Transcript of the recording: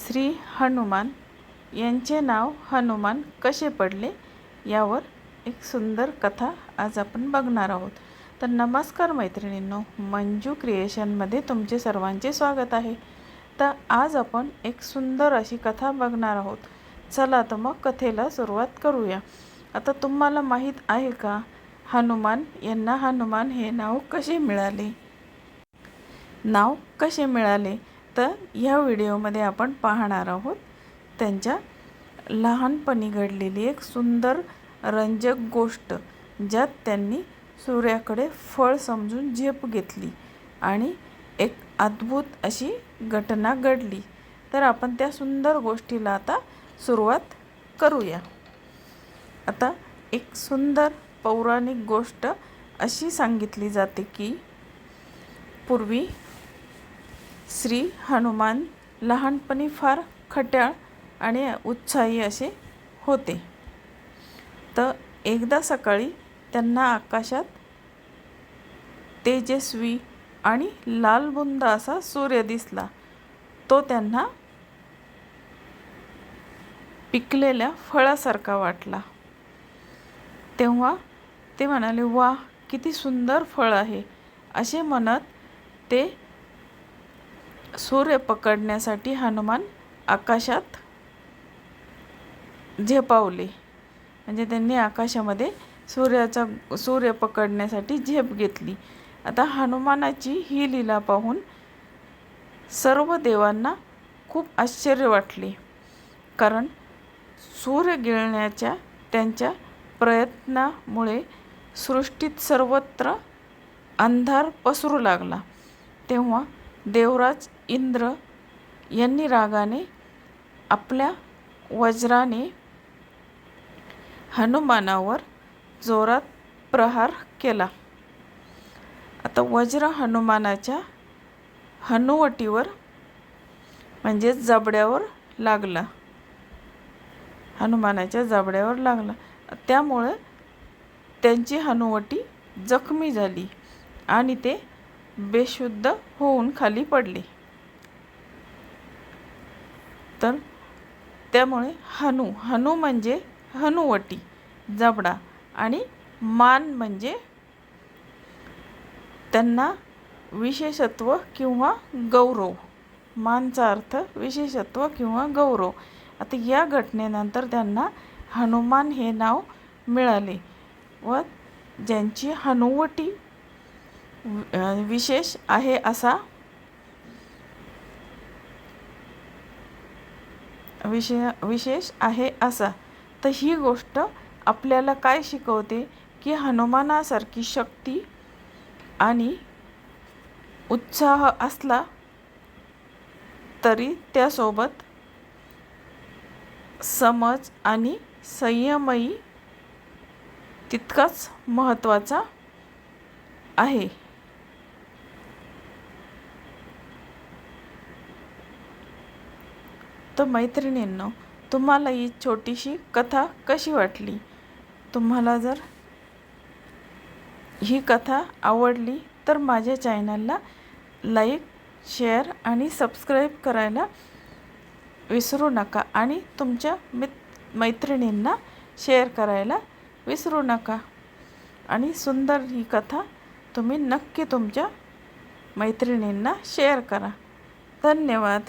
श्री हनुमान यांचे नाव हनुमान कसे पडले यावर एक सुंदर कथा आज आपण बघणार आहोत। तर नमस्कार मैत्रिणींनो, मंजू क्रिएशनमध्ये तुमचे सर्वांचे स्वागत आहे। तर आज आपण एक सुंदर अशी कथा बघणार आहोत। चला तर मग कथेला सुरुवात करूया। आता तुम्हाला माहीत आहे का हनुमान यांना हनुमान हे नाव कसे मिळाले? तर ह्या व्हिडिओमध्ये आपण पाहणार आहोत त्यांच्या लहानपणी घडलेली एक सुंदर रंजक गोष्ट, ज्यात त्यांनी सूर्याकडे फळ समजून झेप घेतली आणि एक अद्भुत अशी घटना घडली। तर आपण त्या सुंदर गोष्टीला आता सुरुवात करूया। आता एक सुंदर पौराणिक गोष्ट अशी सांगितली जाते की पूर्वी श्री हनुमान लहानपणी फार खट्याळ आणि उत्साही असे होते। तर एकदा सकाळी त्यांना आकाशात तेजस्वी आणि लालबुंद असा सूर्य दिसला। तो त्यांना पिकलेल्या फळासारखा वाटला। तेव्हा ते म्हणाले, "वा, किती सुंदर फळ आहे!" असे म्हणत ते सूर्य पकडण्यासाठी हनुमान आकाशात झेपावले। म्हणजे त्यांनी आकाशामध्ये सूर्य पकडण्यासाठी झेप घेतली। आता हनुमानाची ही लीला पाहून सर्व देवांना खूप आश्चर्य वाटले, कारण सूर्य गिळण्याच्या त्यांच्या प्रयत्नामुळे सृष्टीत सर्वत्र अंधार पसरू लागला। तेव्हा देवराज इंद्र यांनी रागाने आपल्या वज्राने हनुमानावर जोरात प्रहार केला। आता वज्र हनुमानाच्या हनुवटीवर म्हणजे जबड्यावर लागला। हनुमानाच्या जबड्यावर लागला, त्यामुळे त्यांची हनुवटी जखमी झाली आणि ते बेशुद्ध होऊन खाली पडले। तर त्यामुळे हनु म्हणजे हनुवटी, जबडा, आणि मान म्हणजे त्यांना विशेषत्व किंवा गौरव। मानचा अर्थ विशेषत्व किंवा गौरव। आता या घटनेनंतर त्यांना हनुमान हे नाव मिळाले व ज्यांची हनुवटी विशेष आहे असा तर ही गोष्ट आपल्याला काय शिकवते की हनुमानासारखी शक्ती आणि उत्साह असला तरी त्यासोबत समज आणि संयमही तितकाच महत्त्वाचा आहे। तर मैत्रिणींनो, तुम्हाला ही छोटीशी कथा कशी वाटली? तुम्हाला जर ही कथा आवडली तर माझ्या चॅनलला लाईक, शेअर आणि सबस्क्राईब करायला विसरू नका आणि तुमच्या मैत्रिणींना शेअर करायला विसरू नका। आणि सुंदर ही कथा तुम्ही नक्की तुमच्या मैत्रिणींना शेअर करा। धन्यवाद।